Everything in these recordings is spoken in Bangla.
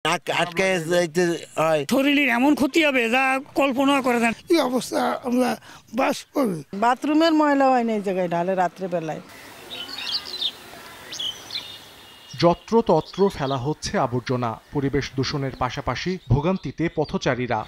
আটকে যাইতে হয়, শরীরের এমন ক্ষতি হবে যা কল্পনা করে দেন। এই অবস্থা আমরা বাস করি। বাথরুমের ময়লা হয় না এই জায়গায় ঢালে রাত্রেবেলায়। যত্রতত্র ফেলা হচ্ছে আবর্জনা, পরিবেশ দূষণের পাশাপাশি ভোগান্তিতে পথচারীরা।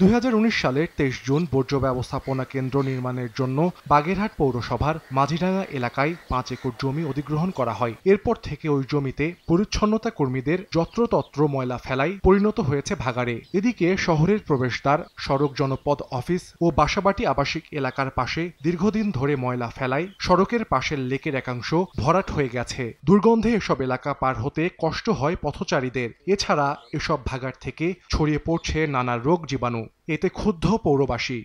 2019 সালের 23 জুন বর্জ্য ব্যবস্থাপনা কেন্দ্র নির্মাণের জন্য বাগেরহাট পৌরসভার মাঝিডাঙ্গা এলাকায় 5 একর জমি অধিগ্রহণ করা হয়। এরপর থেকে ওই জমিতে পরিচ্ছন্নতা কর্মীদের যত্রতত্র ময়লা ফেলাই পরিণত হয়েছে ভাগাড়ে। এদিকে শহরের প্রবেশদ্বার, সড়ক, জনপদ অফিস ও বাসাবাটি আবাসিক এলাকার পাশে দীর্ঘদিন ধরে ময়লা ফেলায় সড়কের পাশের লেকের একাংশ ভরাট হয়ে গেছে। দুর্গন্ধে এসব এলাকা পার হতে কষ্ট হয় পথচারীদের। এছাড়া এসব ভাগাড় থেকে ছড়িয়ে পড়ছে নানা রোগ জীবাণু। এতে ক্ষুব্ধ পৌরবাসী।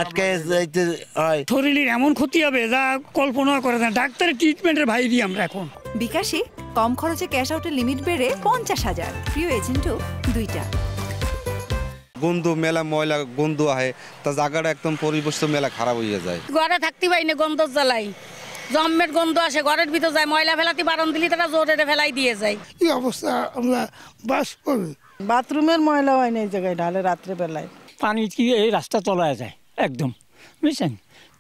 আটকে যাইতে হয়, শরীরের এমন ক্ষতি হবে যা কল্পনা করে দেন। ডাক্তারের ট্রিটমেন্টের বাইরে আমরা এখন। বিকাশে কম খরচে ক্যাশ আউটের লিমিট বেড়ে 50,000, প্রিয় এজেন্টও 2টা। গন্ধ মেলা, ময়লা গন্ধ আহে, তা জায়গাটা একদম পরিবেশ মেলা খারাপ হয়ে যায়। ঘরে থাকতে পারি না, গন্ধ জ্বালাই, জম্মের গন্ধ আসে, ঘরের ভিতর যায়, ময়লা ফেলাতে বারণ দিলে তারা জোরে ফেলাই দিয়ে যায়। এই অবস্থা আমরা বাস করি। বাথরুমের ময়লা হয় না এই জায়গায় ঢালে রাত্রেবেলায়। পানি কি এই রাস্তা চলায় যায় একদম, বুঝছেন?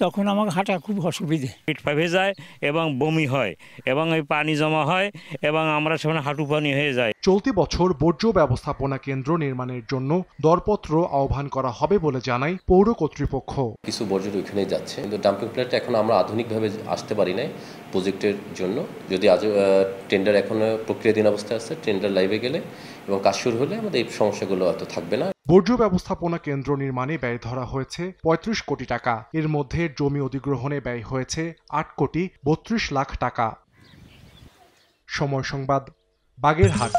তখন আমাকে হাঁটা খুব অসুবিধে, পেট ফাঁপে যায় এবং বমি হয় এবং ওই পানি জমা হয় এবং আমরা সেখানে হাঁটু পানি হয়ে যায়। চলতি বছর বর্জ্য ব্যবস্থাপনা কেন্দ্র নির্মাণের জন্য দরপত্র আহ্বান করা হবে বলে জানায় পৌর কর্তৃপক্ষ। কিছু বর্জ্য ওইখানেই যাচ্ছে, কিন্তু ডাম্পিং প্ল্যান্ট এখন আমরা আধুনিকভাবে আসতে পারি নাই প্রজেক্টের জন্য। যদি আজ টেন্ডার এখনো প্রক্রিয়াধীন অবস্থায় আছে, টেন্ডার লাইভে গেলে এবং কাজ শুরু হলে আমাদের এই সমস্যাগুলো এত থাকবে না। বর্জ্য ব্যবস্থাপনা কেন্দ্র নির্মাণে ব্যয় ধরা হয়েছে 35 কোটি টাকা। এর মধ্যে জমি অধিগ্রহণে ব্যয় হয়েছে 8 কোটি 32 লাখ টাকা। সময় সংবাদ, বাগেরহাট।